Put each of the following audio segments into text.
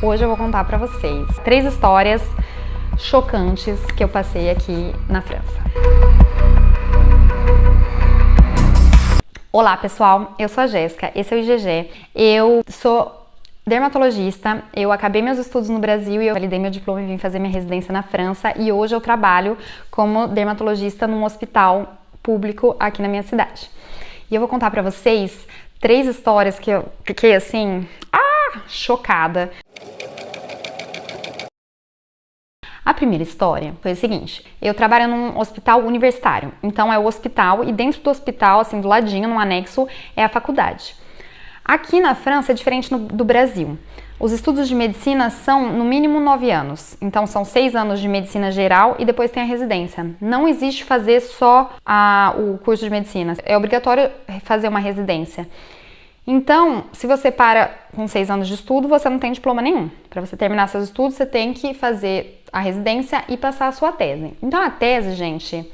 Hoje eu vou contar pra vocês 3 histórias chocantes que eu passei aqui na França. Olá pessoal, eu sou a Jéssica, esse é o IGG. Eu sou dermatologista, eu acabei meus estudos no Brasil e eu validei meu diploma e vim fazer minha residência na França e hoje eu trabalho como dermatologista num hospital público aqui na minha cidade. E eu vou contar pra vocês 3 histórias que eu fiquei assim, chocada. A primeira história foi o seguinte, eu trabalho num hospital universitário, então é o hospital e dentro do hospital, assim, do ladinho, no anexo, é a faculdade. Aqui na França é diferente do Brasil. Os estudos de medicina são no mínimo 9 anos, então são 6 anos de medicina geral e depois tem a residência. Não existe fazer só o curso de medicina, é obrigatório fazer uma residência. Então, se você para com 6 anos de estudo, você não tem diploma nenhum. Para você terminar seus estudos, você tem que fazer a residência e passar a sua tese. Então, a tese, gente,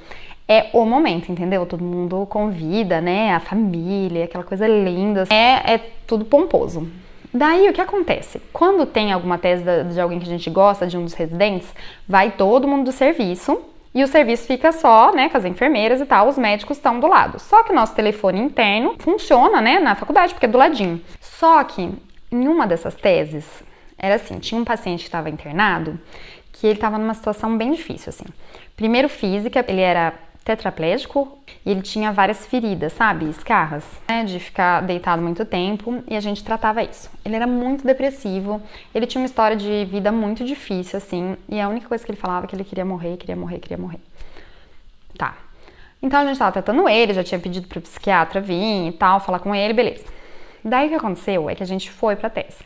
é o momento, entendeu? Todo mundo convida, né? A família, aquela coisa linda. É tudo pomposo. Daí, o que acontece? Quando tem alguma tese de alguém que a gente gosta, de um dos residentes, vai todo mundo do serviço. E o serviço fica só, né, com as enfermeiras e tal, os médicos estão do lado. Só que o nosso telefone interno funciona, né, na faculdade, porque é do ladinho. Só que, em uma dessas teses, era assim, tinha um paciente que estava internado, que ele estava numa situação bem difícil, assim. Primeiro física, ele era tetraplégico e ele tinha várias feridas, sabe, escarras, né, de ficar deitado muito tempo e a gente tratava isso. Ele era muito depressivo, ele tinha uma história de vida muito difícil, assim, e a única coisa que ele falava é que ele queria morrer, queria morrer, queria morrer. Tá. Então a gente tava tratando ele, já tinha pedido pro psiquiatra vir e tal, falar com ele, beleza. Daí o que aconteceu é que a gente foi pra tese.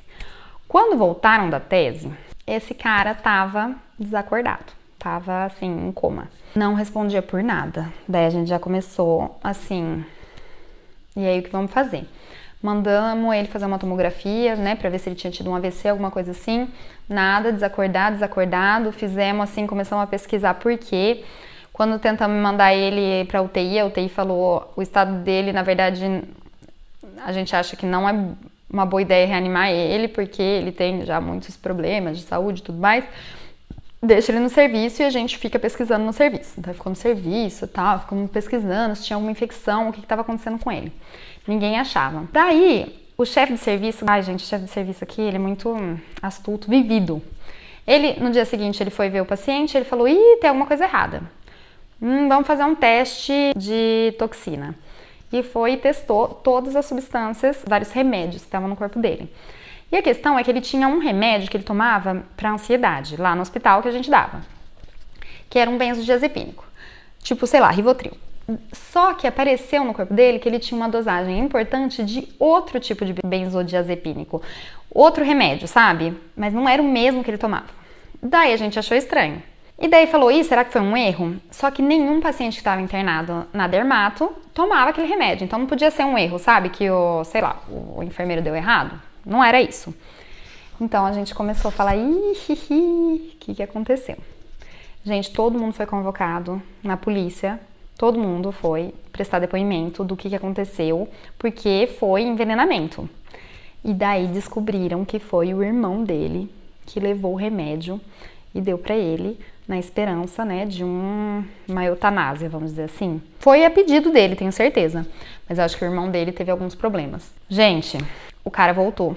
Quando voltaram da tese, esse cara tava desacordado. Tava, assim, em coma. Não respondia por nada. Daí a gente já começou, assim... E aí, o que vamos fazer? Mandamos ele fazer uma tomografia, né? Pra ver se ele tinha tido um AVC, alguma coisa assim. Nada, desacordado. Fizemos, assim, começamos a pesquisar por quê. Quando tentamos mandar ele pra UTI, a UTI falou... O estado dele, na verdade, a gente acha que não é uma boa ideia reanimar ele, porque ele tem já muitos problemas de saúde e tudo mais. Deixa ele no serviço e a gente fica pesquisando no serviço. Então, ficou no serviço e tal, ficamos pesquisando se tinha alguma infecção, o que estava acontecendo com ele. Ninguém achava. Daí, o chefe de serviço, o chefe de serviço aqui, ele é muito astuto, vivido. Ele, no dia seguinte, ele foi ver o paciente, ele falou, tem alguma coisa errada. Vamos fazer um teste de toxina. E foi e testou todas as substâncias, vários remédios que estavam no corpo dele. E a questão é que ele tinha um remédio que ele tomava para ansiedade, lá no hospital que a gente dava, que era um benzodiazepínico, tipo, sei lá, Rivotril. Só que apareceu no corpo dele que ele tinha uma dosagem importante de outro tipo de benzodiazepínico, outro remédio, sabe? Mas não era o mesmo que ele tomava. Daí a gente achou estranho. E daí falou, será que foi um erro? Só que nenhum paciente que estava internado na dermato tomava aquele remédio, então não podia ser um erro, sabe? Que o enfermeiro deu errado. Não era isso. Então a gente começou a falar, o que aconteceu? Gente, todo mundo foi convocado na polícia, todo mundo foi prestar depoimento do que aconteceu, porque foi envenenamento. E daí descobriram que foi o irmão dele que levou o remédio e deu pra ele, na esperança, né, de uma eutanásia, vamos dizer assim. Foi a pedido dele, tenho certeza. Mas eu acho que o irmão dele teve alguns problemas. Gente, o cara voltou.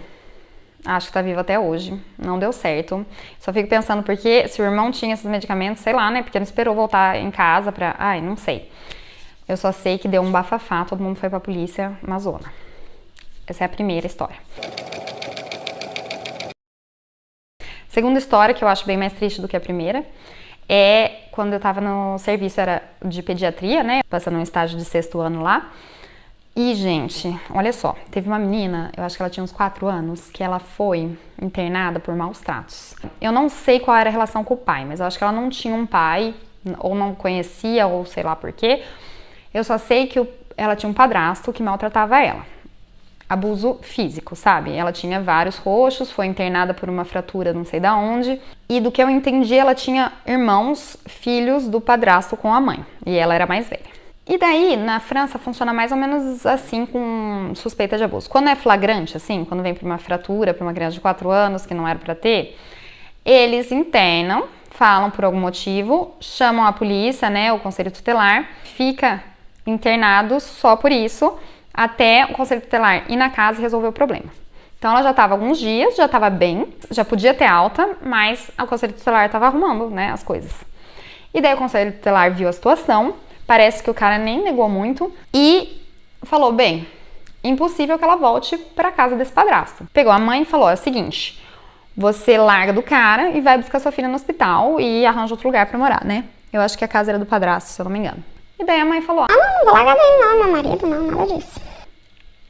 Acho que tá vivo até hoje. Não deu certo. Só fico pensando porque se o irmão tinha esses medicamentos, sei lá, né? Porque não esperou voltar em casa pra... não sei. Eu só sei que deu um bafafá, todo mundo foi pra polícia, uma zona. Essa é a primeira história. Segunda história, que eu acho bem mais triste do que a primeira, é quando eu tava no serviço, era de pediatria, né? Passando um estágio de 6º ano lá. E, gente, olha só, teve uma menina, eu acho que ela tinha uns 4 anos, que ela foi internada por maus tratos. Eu não sei qual era a relação com o pai, mas eu acho que ela não tinha um pai, ou não conhecia, ou sei lá por quê. Eu só sei que ela tinha um padrasto que maltratava ela. Abuso físico, sabe? Ela tinha vários roxos, foi internada por uma fratura não sei da onde. E do que eu entendi, ela tinha irmãos, filhos do padrasto com a mãe. E ela era mais velha. E daí, na França, funciona mais ou menos assim com suspeita de abuso. Quando é flagrante, assim, quando vem pra uma fratura, pra uma criança de 4 anos que não era pra ter, eles internam, falam por algum motivo, chamam a polícia, né, o conselho tutelar, fica internado só por isso, até o conselho tutelar ir na casa e resolver o problema. Então ela já estava alguns dias, já estava bem, já podia ter alta, mas o conselho tutelar estava arrumando, né, as coisas. E daí o conselho tutelar viu a situação, parece que o cara nem negou muito e falou, bem, impossível que ela volte para casa desse padrasto. Pegou a mãe e falou, é o seguinte, você larga do cara e vai buscar sua filha no hospital e arranja outro lugar para morar, né? Eu acho que a casa era do padrasto, se eu não me engano. E daí a mãe falou, Não vou largar dele não, meu marido, não, nada disso.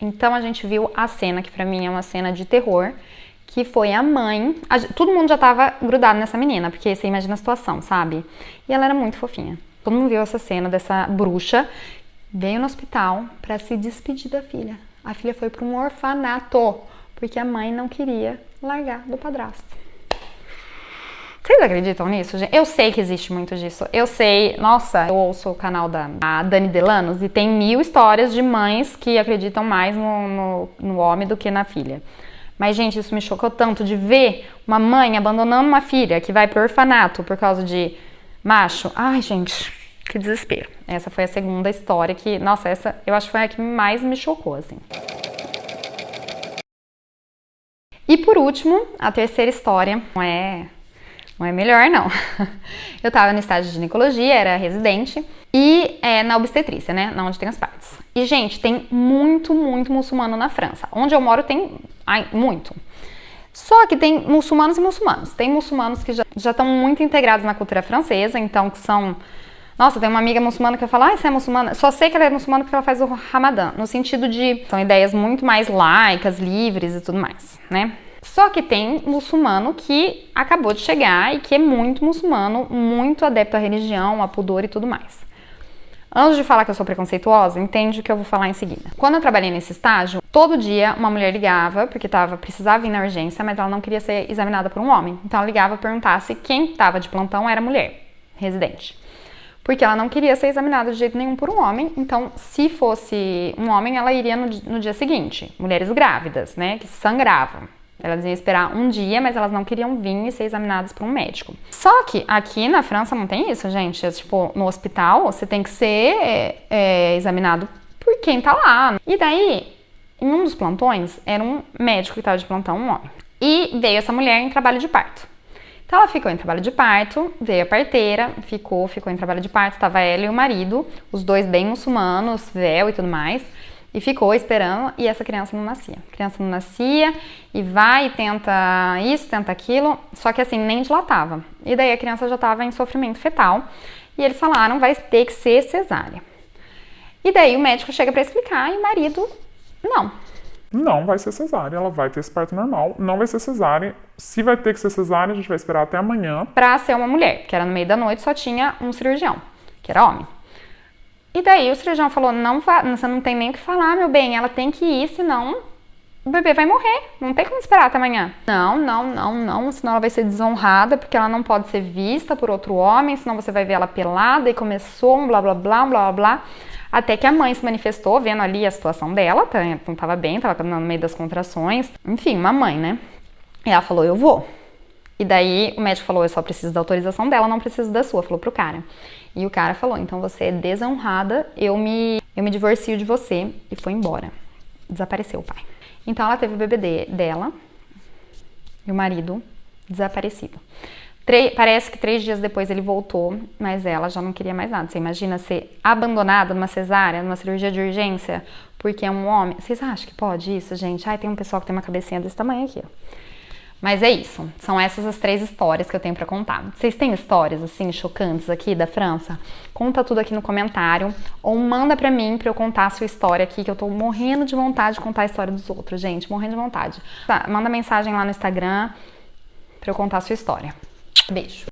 Então a gente viu a cena, que pra mim é uma cena de terror, que foi a mãe, todo mundo já tava grudado nessa menina, porque você imagina a situação, sabe? E ela era muito fofinha. Todo mundo viu essa cena dessa bruxa, veio no hospital pra se despedir da filha. A filha foi pra um orfanato, porque a mãe não queria largar do padrasto. Vocês acreditam nisso, gente? Eu sei que existe muito disso. Eu sei, nossa, eu ouço o canal da Dani Delanos e tem 1000 histórias de mães que acreditam mais no homem do que na filha. Mas, gente, isso me chocou tanto de ver uma mãe abandonando uma filha que vai pro orfanato por causa de macho. Ai, gente, que desespero. Essa foi a segunda história que, nossa, essa eu acho que foi a que mais me chocou, assim. E por último, a terceira história não é melhor, não. Eu tava no estágio de ginecologia, era residente, e na obstetrícia, né, na onde tem os partos. E, gente, tem muito muçulmano na França. Onde eu moro tem muito. Só que tem muçulmanos e muçulmanos. Tem muçulmanos que já estão muito integrados na cultura francesa, então que são... Nossa, tem uma amiga muçulmana que eu falo, você é muçulmana? Só sei que ela é muçulmana porque ela faz o Ramadã, no sentido de... São ideias muito mais laicas, livres e tudo mais, né? Só que tem muçulmano que acabou de chegar e que é muito muçulmano, muito adepto à religião, a pudor e tudo mais. Antes de falar que eu sou preconceituosa, entende o que eu vou falar em seguida. Quando eu trabalhei nesse estágio, todo dia uma mulher ligava, porque precisava vir na urgência, mas ela não queria ser examinada por um homem. Então ela ligava e perguntava se quem estava de plantão era mulher, residente. Porque ela não queria ser examinada de jeito nenhum por um homem, então se fosse um homem, ela iria no dia seguinte. Mulheres grávidas, né, que sangravam. Elas iam esperar um dia, mas elas não queriam vir e ser examinadas por um médico. Só que aqui na França não tem isso, gente. Tipo, no hospital, você tem que ser examinado por quem tá lá. E daí, em um dos plantões, era um médico que estava de plantão, um homem. E veio essa mulher em trabalho de parto. Então ela ficou em trabalho de parto, veio a parteira, ficou em trabalho de parto, estava ela e o marido, os dois bem muçulmanos, véu e tudo mais. E ficou esperando e essa criança não nascia. A criança não nascia e vai e tenta isso, tenta aquilo, só que assim, nem dilatava. E daí a criança já estava em sofrimento fetal e eles falaram, vai ter que ser cesárea. E daí o médico chega para explicar e o marido, não. Não vai ser cesárea, ela vai ter esse parto normal, não vai ser cesárea. Se vai ter que ser cesárea, a gente vai esperar até amanhã. Pra ser uma mulher, que era no meio da noite, só tinha um cirurgião, que era homem. E daí o cirurgião falou, não, você não tem nem o que falar, meu bem, ela tem que ir, senão o bebê vai morrer, não tem como esperar até amanhã. Não, senão ela vai ser desonrada, porque ela não pode ser vista por outro homem, senão você vai ver ela pelada, e começou um blá blá blá, blá blá blá, até que a mãe se manifestou, vendo ali a situação dela, não tava bem, tava no meio das contrações, enfim, uma mãe, né? E ela falou, eu vou. E daí o médico falou, eu só preciso da autorização dela, não preciso da sua, falou pro cara. E o cara falou, então você é desonrada, eu me divorcio de você, e foi embora. Desapareceu o pai. Então ela teve o bebê dela e o marido desaparecido. Parece que 3 dias depois ele voltou, mas ela já não queria mais nada. Você imagina ser abandonada numa cesárea, numa cirurgia de urgência, porque é um homem. Vocês acham que pode isso, gente? Ai, tem um pessoal que tem uma cabecinha desse tamanho aqui, ó. Mas é isso, são essas as 3 histórias que eu tenho pra contar. Vocês têm histórias, assim, chocantes aqui da França? Conta tudo aqui no comentário, ou manda pra mim pra eu contar a sua história aqui, que eu tô morrendo de vontade de contar a história dos outros, gente, morrendo de vontade. Tá, manda mensagem lá no Instagram pra eu contar a sua história. Beijo!